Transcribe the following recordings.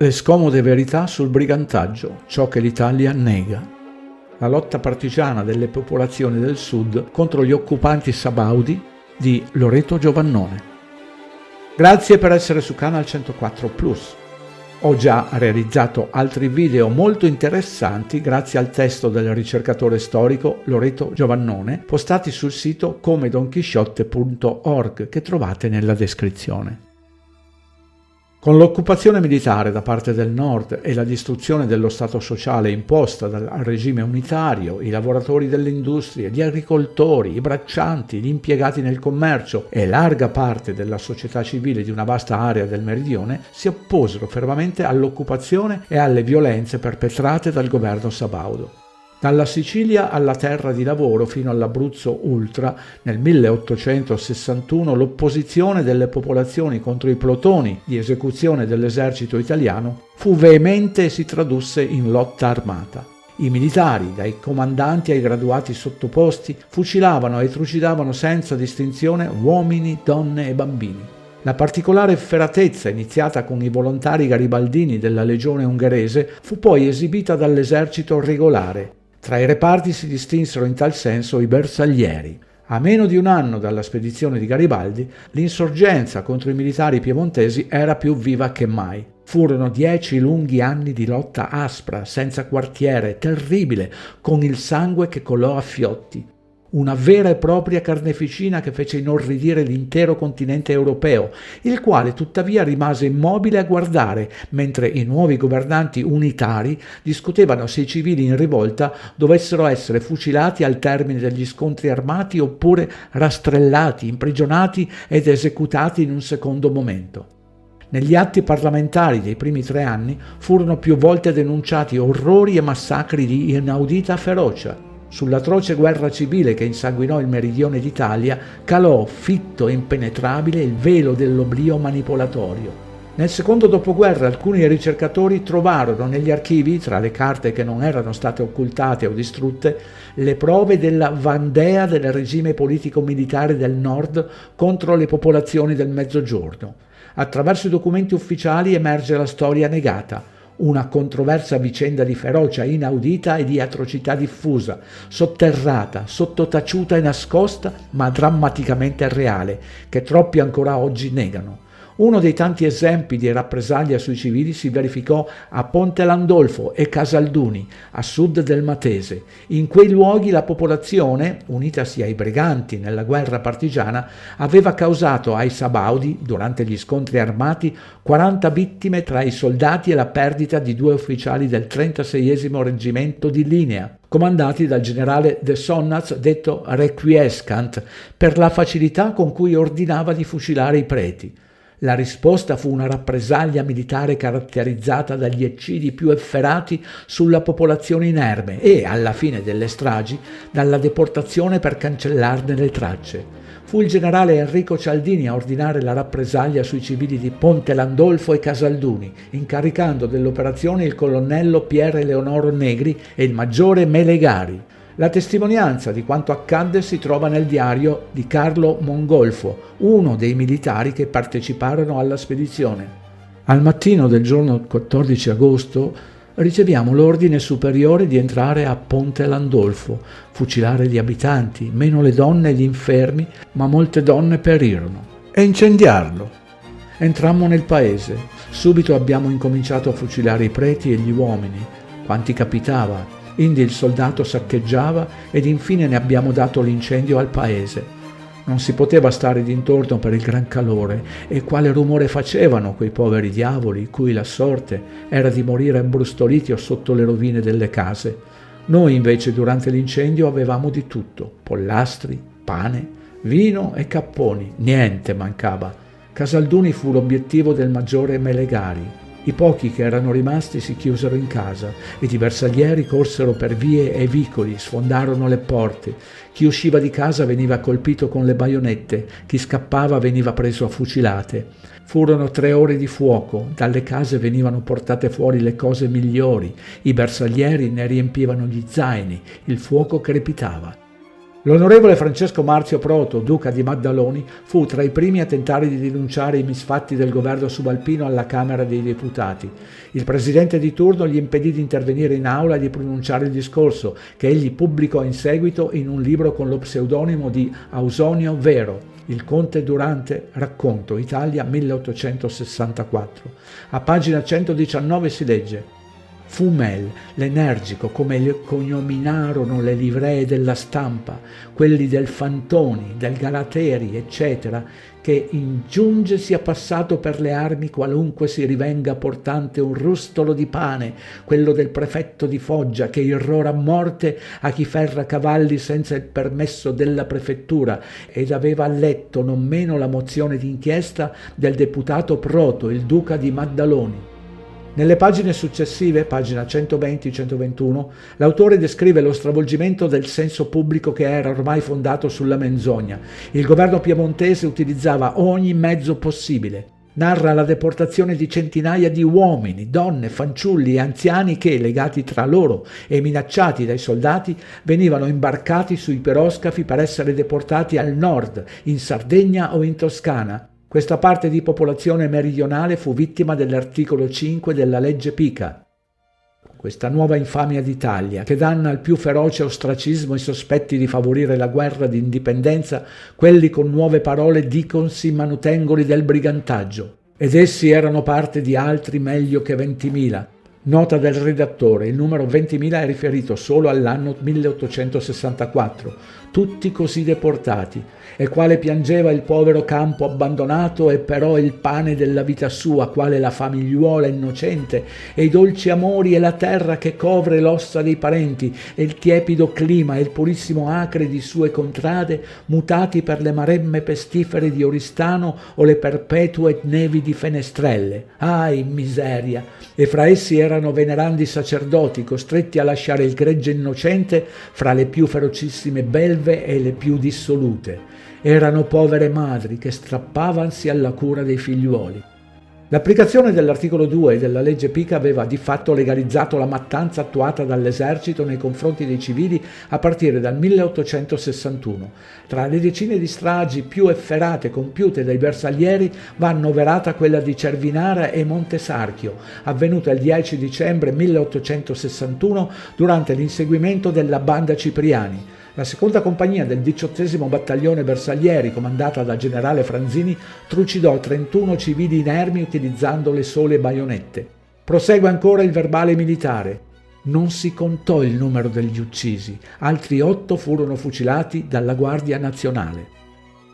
Le scomode verità sul brigantaggio, ciò che l'Italia nega. La lotta partigiana delle popolazioni del sud contro gli occupanti sabaudi di Loreto Giovannone. Grazie per essere su Canal 104 Plus. Ho già realizzato altri video molto interessanti grazie al testo del ricercatore storico Loreto Giovannone postati sul sito comedonchisciotte.org che trovate nella descrizione. Con l'occupazione militare da parte del Nord e la distruzione dello Stato sociale imposta dal regime unitario, i lavoratori delle industrie, gli agricoltori, i braccianti, gli impiegati nel commercio e larga parte della società civile di una vasta area del meridione si opposero fermamente all'occupazione e alle violenze perpetrate dal governo sabaudo. Dalla Sicilia alla terra di lavoro fino all'Abruzzo Ultra, nel 1861 l'opposizione delle popolazioni contro i plotoni di esecuzione dell'esercito italiano fu veemente e si tradusse in lotta armata. I militari, dai comandanti ai graduati sottoposti, fucilavano e trucidavano senza distinzione uomini, donne e bambini. La particolare efferatezza iniziata con i volontari garibaldini della legione ungherese fu poi esibita dall'esercito regolare. Tra i reparti si distinsero in tal senso i bersaglieri. A meno di un anno dalla spedizione di Garibaldi, l'insorgenza contro i militari piemontesi era più viva che mai. Furono 10 lunghi anni di lotta aspra, senza quartiere, terribile, con il sangue che colò a fiotti. Una vera e propria carneficina che fece inorridire l'intero continente europeo, il quale tuttavia rimase immobile a guardare, mentre i nuovi governanti unitari discutevano se i civili in rivolta dovessero essere fucilati al termine degli scontri armati oppure rastrellati, imprigionati ed esecutati in un secondo momento. Negli atti parlamentari dei primi 3 anni furono più volte denunciati orrori e massacri di inaudita ferocia. Sull'atroce guerra civile che insanguinò il meridione d'Italia calò fitto e impenetrabile il velo dell'oblio manipolatorio. Nel secondo dopoguerra alcuni ricercatori trovarono negli archivi, tra le carte che non erano state occultate o distrutte, le prove della vandea del regime politico-militare del Nord contro le popolazioni del Mezzogiorno. Attraverso i documenti ufficiali emerge la storia negata. Una controversa vicenda di ferocia inaudita e di atrocità diffusa, sotterrata, sottotaciuta e nascosta, ma drammaticamente reale, che troppi ancora oggi negano. Uno dei tanti esempi di rappresaglia sui civili si verificò a Ponte Landolfo e Casalduni, a sud del Matese. In quei luoghi la popolazione, unitasi ai briganti nella guerra partigiana, aveva causato ai sabaudi, durante gli scontri armati, 40 vittime tra i soldati e la perdita di 2 ufficiali del 36esimo reggimento di linea, comandati dal generale de Sonnaz, detto Requiescant, per la facilità con cui ordinava di fucilare i preti. La risposta fu una rappresaglia militare caratterizzata dagli eccidi più efferati sulla popolazione inerme e, alla fine delle stragi, dalla deportazione per cancellarne le tracce. Fu il generale Enrico Cialdini a ordinare la rappresaglia sui civili di Ponte Landolfo e Casalduni, incaricando dell'operazione il colonnello Pier Eleonoro Negri e il maggiore Melegari. La testimonianza di quanto accadde si trova nel diario di Carlo Mongolfo, uno dei militari che parteciparono alla spedizione. Al mattino del giorno 14 agosto riceviamo l'ordine superiore di entrare a Ponte Landolfo, fucilare gli abitanti, meno le donne e gli infermi, ma molte donne perirono, e incendiarlo. Entrammo nel paese. Subito abbiamo incominciato a fucilare i preti e gli uomini, quanti capitava. Indi il soldato saccheggiava ed infine ne abbiamo dato l'incendio al paese. Non si poteva stare d'intorno per il gran calore e quale rumore facevano quei poveri diavoli cui la sorte era di morire imbrustoliti o sotto le rovine delle case. Noi invece durante l'incendio avevamo di tutto, pollastri, pane, vino e capponi, niente mancava. Casalduni fu l'obiettivo del maggiore Melegari. I pochi che erano rimasti si chiusero in casa ed i bersaglieri corsero per vie e vicoli, sfondarono le porte. Chi usciva di casa veniva colpito con le baionette, chi scappava veniva preso a fucilate. Furono 3 ore di fuoco, dalle case venivano portate fuori le cose migliori, i bersaglieri ne riempivano gli zaini, il fuoco crepitava. L'onorevole Francesco Marzio Proto, duca di Maddaloni, fu tra i primi a tentare di denunciare i misfatti del governo subalpino alla Camera dei Deputati. Il presidente di turno gli impedì di intervenire in aula e di pronunciare il discorso, che egli pubblicò in seguito in un libro con lo pseudonimo di Ausonio Vero, Il Conte Durante, racconto, Italia 1864. A pagina 119 si legge: Fu Mel, l'energico, come le cognominarono le livree della stampa, quelli del Fantoni, del Galateri, eccetera, che in giunge sia passato per le armi qualunque si rivenga portante un rustolo di pane, quello del prefetto di Foggia, che irrora morte a chi ferra cavalli senza il permesso della prefettura, ed aveva letto non meno la mozione d'inchiesta del deputato Proto, il duca di Maddaloni. Nelle pagine successive, pagina 120-121, l'autore descrive lo stravolgimento del senso pubblico che era ormai fondato sulla menzogna. Il governo piemontese utilizzava ogni mezzo possibile. Narra la deportazione di centinaia di uomini, donne, fanciulli e anziani che, legati tra loro e minacciati dai soldati, venivano imbarcati sui piroscafi per essere deportati al nord, in Sardegna o in Toscana. Questa parte di popolazione meridionale fu vittima dell'articolo 5 della legge Pica. Questa nuova infamia d'Italia, che danna al più feroce ostracismo i sospetti di favorire la guerra di indipendenza, quelli con nuove parole diconsi manutengoli del brigantaggio. Ed essi erano parte di altri meglio che 20.000. Nota del redattore: il numero 20.000 è riferito solo all'anno 1864, tutti così deportati, e quale piangeva il povero campo abbandonato e però il pane della vita sua, quale la famigliuola innocente e i dolci amori e la terra che covre l'ossa dei parenti e il tiepido clima e il purissimo acre di sue contrade mutati per le maremme pestifere di Oristano o le perpetue nevi di Fenestrelle. Ahi, miseria! E fra essi erano venerandi sacerdoti costretti a lasciare il gregge innocente fra le più ferocissime belve e le più dissolute. Erano povere madri che strappavansi alla cura dei figliuoli. L'applicazione dell'articolo 2 della legge Pica aveva di fatto legalizzato la mattanza attuata dall'esercito nei confronti dei civili a partire dal 1861. Tra le decine di stragi più efferate compiute dai bersaglieri va annoverata quella di Cervinara e Montesarchio, avvenuta il 10 dicembre 1861 durante l'inseguimento della banda Cipriani. La seconda compagnia del 18° battaglione Bersaglieri, comandata dal generale Franzini, trucidò 31 civili inermi utilizzando le sole baionette. Prosegue ancora il verbale militare. Non si contò il numero degli uccisi, altri 8 furono fucilati dalla Guardia Nazionale.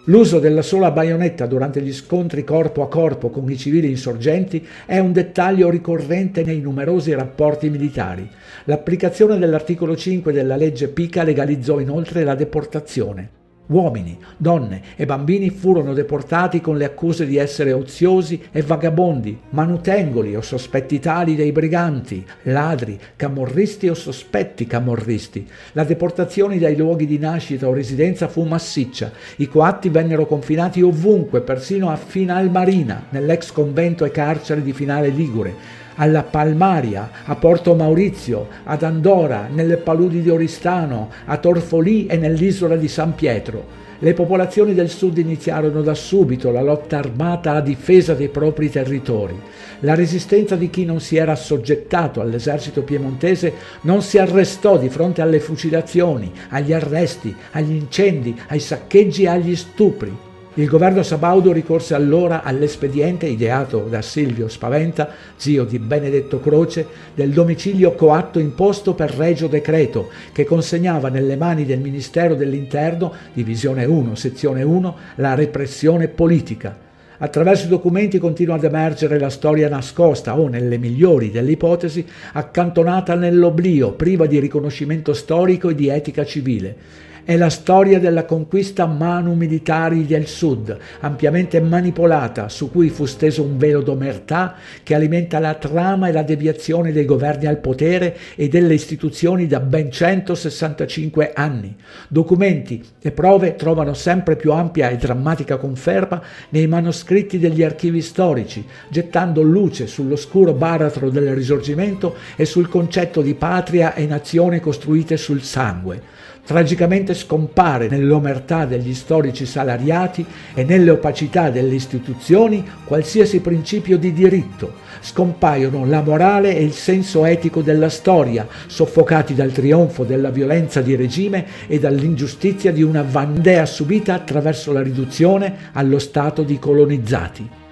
L'uso della sola baionetta durante gli scontri corpo a corpo con i civili insorgenti è un dettaglio ricorrente nei numerosi rapporti militari. L'applicazione dell'articolo 5 della legge Pica legalizzò inoltre la deportazione. Uomini, donne e bambini furono deportati con le accuse di essere oziosi e vagabondi, manutengoli o sospetti tali dei briganti, ladri, camorristi o sospetti camorristi. La deportazione dai luoghi di nascita o residenza fu massiccia. I coatti vennero confinati ovunque, persino a Finalmarina, nell'ex convento e carcere di Finale Ligure, alla Palmaria, a Porto Maurizio, ad Andora, nelle paludi di Oristano, a Torfolì e nell'isola di San Pietro. Le popolazioni del sud iniziarono da subito la lotta armata a difesa dei propri territori. La resistenza di chi non si era assoggettato all'esercito piemontese non si arrestò di fronte alle fucilazioni, agli arresti, agli incendi, ai saccheggi e agli stupri. Il governo sabaudo ricorse allora all'espediente ideato da Silvio Spaventa, zio di Benedetto Croce, del domicilio coatto imposto per regio decreto, che consegnava nelle mani del Ministero dell'Interno, Divisione 1, Sezione 1, la repressione politica. Attraverso i documenti continua ad emergere la storia nascosta o, nelle migliori delle ipotesi, accantonata nell'oblio, priva di riconoscimento storico e di etica civile. È la storia della conquista manu militari del Sud, ampiamente manipolata, su cui fu steso un velo d'omertà che alimenta la trama e la deviazione dei governi al potere e delle istituzioni da ben 165 anni. Documenti e prove trovano sempre più ampia e drammatica conferma nei manoscritti degli archivi storici, gettando luce sull'oscuro baratro del Risorgimento e sul concetto di patria e nazione costruite sul sangue. Tragicamente scompare nell'omertà degli storici salariati e nelle opacità delle istituzioni qualsiasi principio di diritto. Scompaiono la morale e il senso etico della storia, soffocati dal trionfo della violenza di regime e dall'ingiustizia di una Vandea subita attraverso la riduzione allo stato di colonizzati.